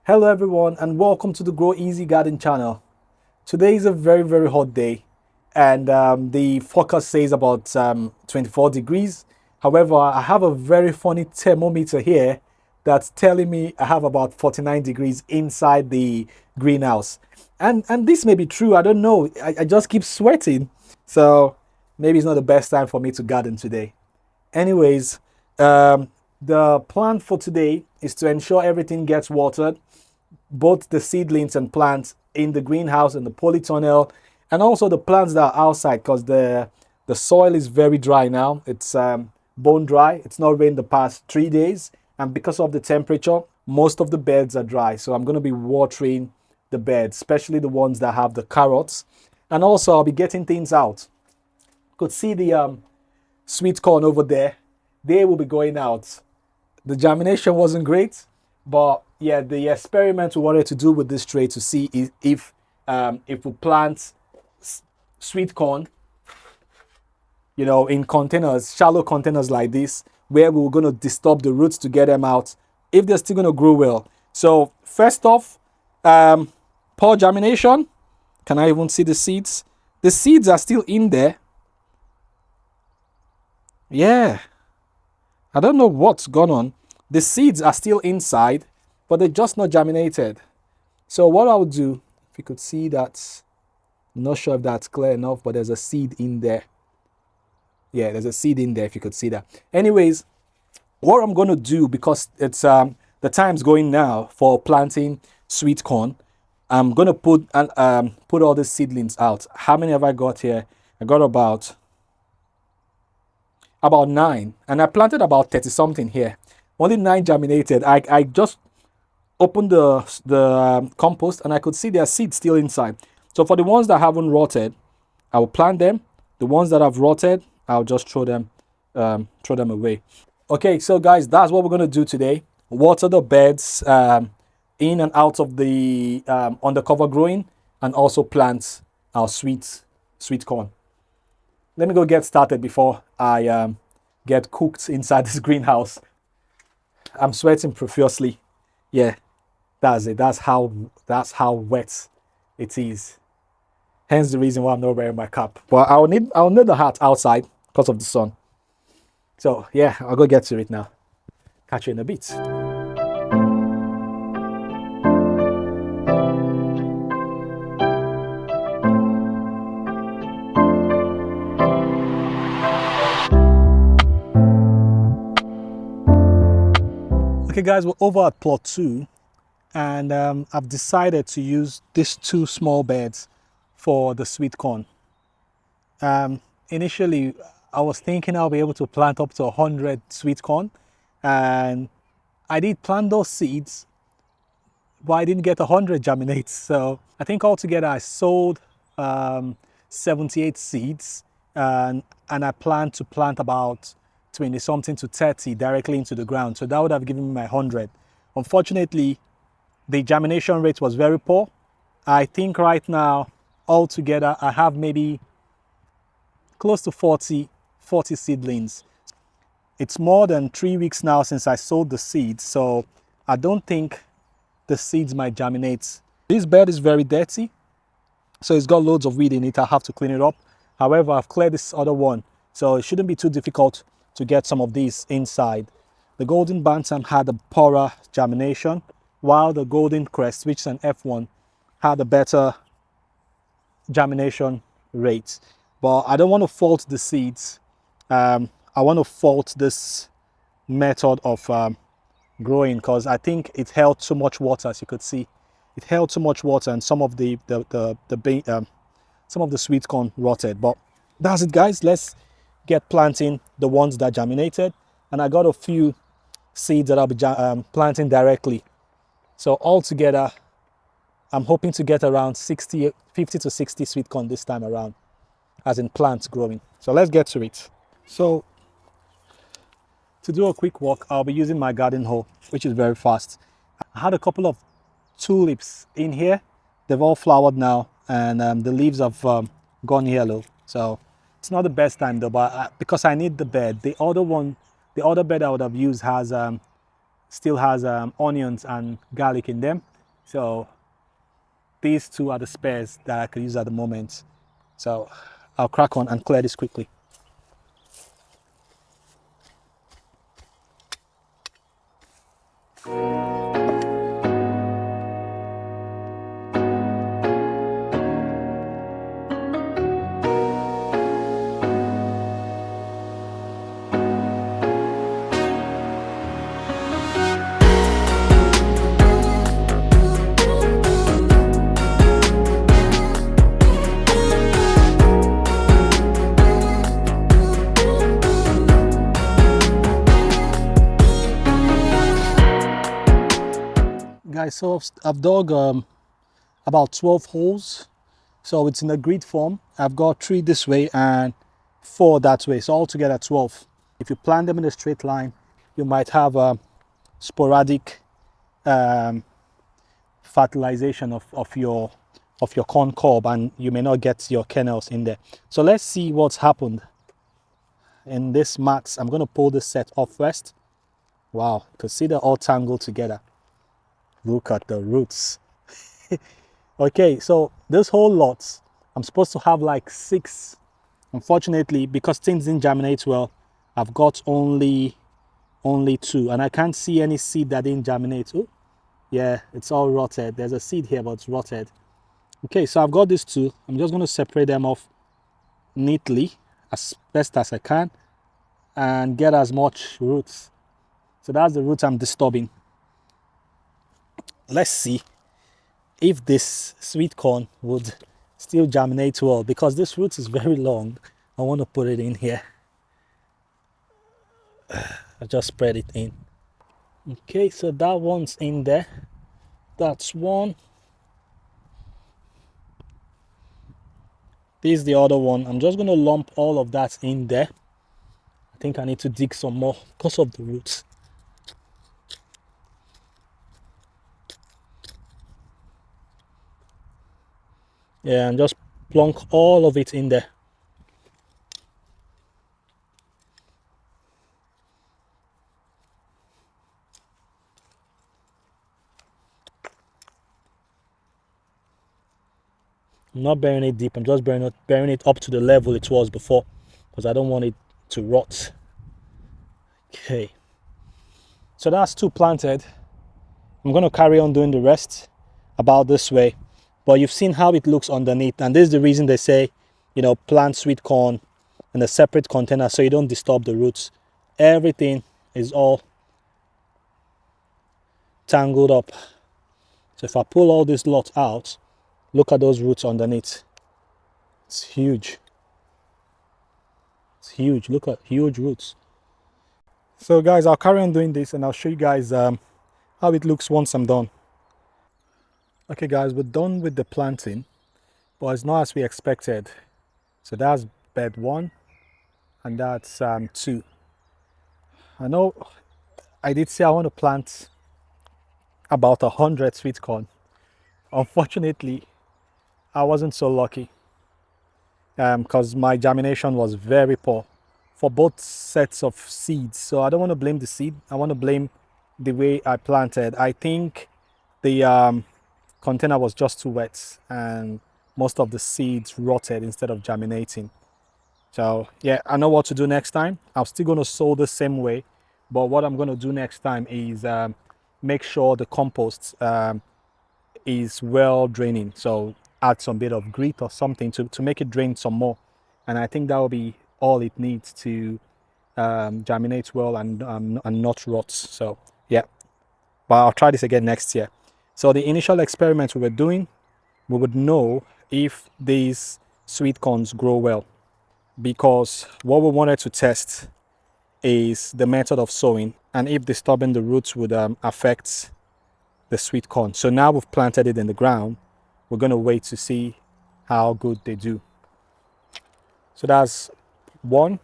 Hello everyone and welcome to the Grow Easy Garden channel. Today is a very hot day and the forecast says about 24 degrees. However, I have a very funny thermometer here that's telling me I have about 49 degrees inside the greenhouse. And this may be true, I don't know. I just keep sweating. So maybe it's not the best time for me to garden today. Anyways, the plan for today is to ensure everything gets watered, both the seedlings and plants in the greenhouse and the polytunnel, and also the plants that are outside because the soil is very dry now. It's bone dry. It's not rained the past 3 days, and because of the temperature, most of the beds are dry. So I'm going to be watering the beds, especially the ones that have the carrots, and also I'll be getting things out. Could see the sweet corn over there. They will be going out. The germination wasn't great, but yeah, the experiment we wanted to do with this tray to see if we plant sweet corn, in containers, shallow containers like this, where we were going to disturb the roots to get them out, if they're still going to grow well. So first off, poor germination. Can I even see the seeds? The seeds are still in there. Yeah, I don't know what's gone on. The seeds are still inside, but they're just not germinated. So what I'll do, if you could see that, I'm not sure if that's clear enough, but there's a seed in there. Yeah, there's a seed in there if you could see that. Anyways, what I'm going to do, because it's the time's going now for planting sweet corn, I'm going to put all the seedlings out. How many have I got here? I got about 9, and I planted about 30 something here. Only 9 germinated. I just opened the compost and I could see their seeds still inside. So for the ones that haven't rotted, I will plant them. The ones that have rotted, I'll just throw them away. Okay, so guys, that's what we're going to do today. Water the beds in and out of the undercover growing, and also plant our sweet corn. Let me go get started before I get cooked inside this greenhouse. I'm sweating profusely. Yeah, that's it. That's how wet it is. Hence the reason why I'm not wearing my cap. But I'll need the hat outside because of the sun. So yeah, I'll go get to it now. Catch you in a bit. Okay guys, we're over at plot 2, and I've decided to use these 2 small beds for the sweet corn. Initially, I was thinking I'll be able to plant up to 100 sweet corn, and I did plant those seeds, but I didn't get 100 germinate. So I think altogether I sowed 78 seeds, and I plan to plant about 20 something to 30 directly into the ground. So that would have given me my 100. Unfortunately, the germination rate was very poor. I think right now altogether I have maybe close to 40 seedlings. It's more than 3 weeks now since I sowed the seeds, so I don't think the seeds might germinate. This bed is very dirty, so it's got loads of weed in it. I have to clean it up. However, I've cleared this other one, so it shouldn't be too difficult to get some of these inside. The golden bantam had a poorer germination, while the golden crest, which is an F1, had a better germination rate. But I don't want to fault the seeds. I want to fault this method of growing, because I think it held too much water. As you could see, it held too much water, and some of the sweet corn rotted. But that's it, guys. Let's get planting the ones that germinated, and I got a few seeds that I'll be planting directly. So altogether, I'm hoping to get around 50 to 60 sweet corn this time around, as in plants growing. So let's get to it. So to do a quick walk, I'll be using my garden hoe, which is very fast. I had a couple of tulips in here. They've all flowered now, and the leaves have gone yellow. So it's not the best time though, but because I need the bed. The other bed I would have used still has onions and garlic in them. So these two are the spares that I could use at the moment. So I'll crack on and clear this quickly. Guys, so I've dug about 12 holes. So it's in a grid form. I've got 3 this way and 4 that way. So altogether 12. If you plant them in a straight line, you might have sporadic fertilization of your corn cob, and you may not get your kernels in there. So let's see what's happened in this mats. I'm going to pull this set off first. Wow, you can see they're all tangled together. Look at the roots. Okay, so this whole lot, I'm supposed to have like 6. Unfortunately, because things didn't germinate well, I've got only 2, and I can't see any seed that didn't germinate. Oh, yeah, it's all rotted. There's a seed here, but it's rotted. Okay, so I've got these 2. I'm just going to separate them off neatly as best as I can and get as much roots. So that's the roots I'm disturbing. Let's see if this sweet corn would still germinate well, because this root is very long. I want to put it in here. I just spread it in. Okay, so that one's in there. That's one. This is the other one. I'm just going to lump all of that in there. I think I need to dig some more because of the roots. Yeah, and just plunk all of it in there. I'm not burying it deep. I'm just burying it up to the level it was before, because I don't want it to rot. Okay. So that's 2 planted. I'm going to carry on doing the rest about this way. But you've seen how it looks underneath, and this is the reason they say, you know, plant sweet corn in a separate container so you don't disturb the roots. Everything is all tangled up. So if I pull all this lot out, look at those roots underneath. It's huge. It's huge. Look at huge roots. So guys, I'll carry on doing this and I'll show you guys how it looks once I'm done. Okay guys, we're done with the planting, but it's not as we expected. So that's bed 1 and that's 2. I know I did say I want to plant about 100 sweet corn. Unfortunately, I wasn't so lucky because my germination was very poor for both sets of seeds. So I don't want to blame the seed. I want to blame the way I planted. I think the container was just too wet and most of the seeds rotted instead of germinating. So yeah, I know what to do next time. I'm still going to sow the same way, but what I'm going to do next time is make sure the compost is well draining. So add some bit of grit or something to make it drain some more, and I think that will be all it needs to germinate well and not rot. So yeah, but I'll try this again next year. So the initial experiment we were doing, we would know if these sweet corns grow well, because what we wanted to test is the method of sowing and if disturbing the roots would affect the sweet corn. So now we've planted it in the ground. We're going to wait to see how good they do. So that's 1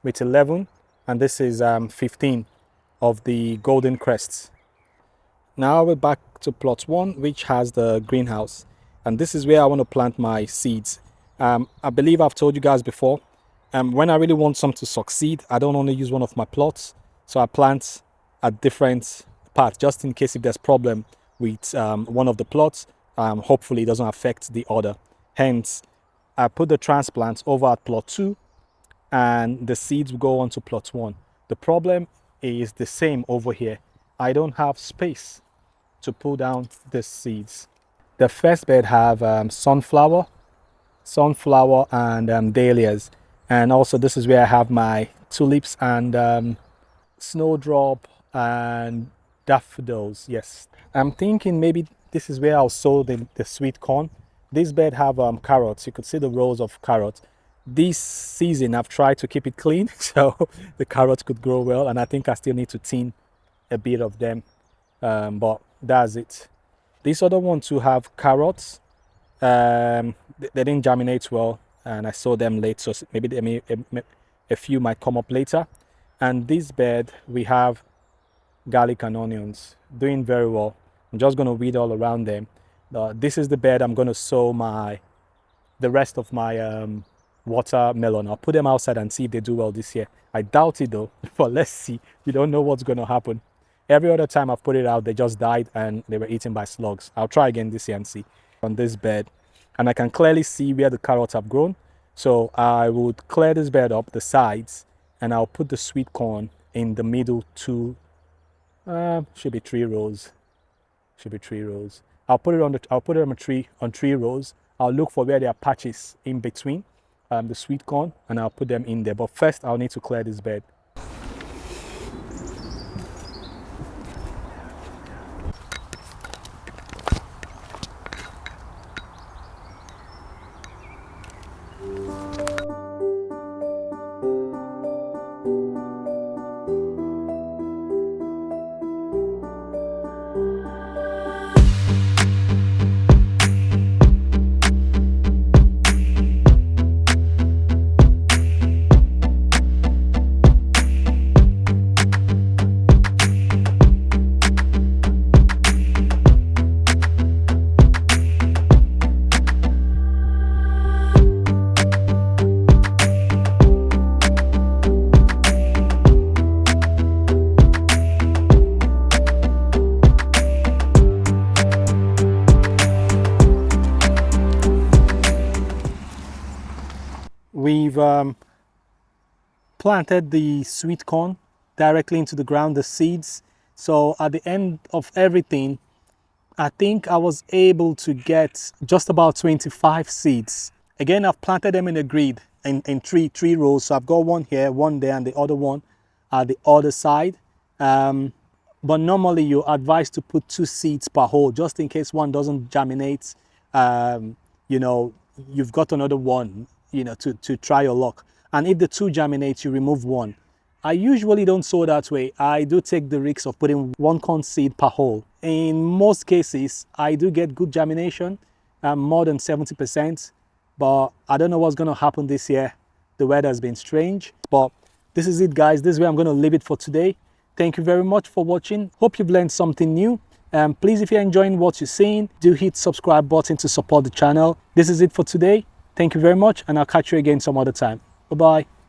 with 11, and this is 15 of the golden crests. Now we're back to plot 1, which has the greenhouse, and this is where I want to plant my seeds. I believe I've told you guys before, when I really want some to succeed, I don't only use one of my plots, so I plant at different parts just in case if there's problem with one of the plots. Hopefully it doesn't affect the other. Hence, I put the transplants over at plot 2 and the seeds will go on to plot 1. The problem is the same over here. I don't have space to pull down the seeds. The first bed have sunflower and dahlias, and also this is where I have my tulips and snowdrop and daffodils. Yes, I'm thinking maybe this is where I'll sow the sweet corn. This bed have carrots. You could see the rows of carrots. This season I've tried to keep it clean so the carrots could grow well, and I think I still need to thin a bit of them, but that's it. This other one too have carrots. They didn't germinate well and I saw them late, so maybe a few might come up later. And this bed we have garlic and onions doing very well. I'm just going to weed all around them. This is the bed I'm going to sow the rest of my watermelon. I'll put them outside and see if they do well this year. I doubt it though, but let's see. You don't know what's going to happen. Every other time I've put it out, they just died and they were eaten by slugs. I'll try again this year and see. On this bed, and I can clearly see where the carrots have grown, so I would clear this bed up, the sides, and I'll put the sweet corn in the middle two. Should be 3 rows. I'll put it on 3 rows. I'll look for where there are patches in between the sweet corn, and I'll put them in there. But first I'll need to clear this bed. We've planted the sweet corn directly into the ground, the seeds. So at the end of everything, I think I was able to get just about 25 seeds. Again, I've planted them in a grid in three rows. So I've got one here, one there, and the other one at the other side. But normally you're advised to put 2 seeds per hole, just in case one doesn't germinate. You know, you've got another one, you know, to try your luck. And if the 2 germinate, you remove one. I usually don't sow that way. I do take the risk of putting 1 corn seed per hole. In most cases, I do get good germination, more than 70%, but I don't know what's going to happen this year. The weather has been strange, but this is it, guys. This is where I'm going to leave it for today. Thank you very much for watching. Hope you've learned something new. Please, if you're enjoying what you're seeing, do hit subscribe button to support the channel. This is it for today. Thank you very much, and I'll catch you again some other time. Bye-bye.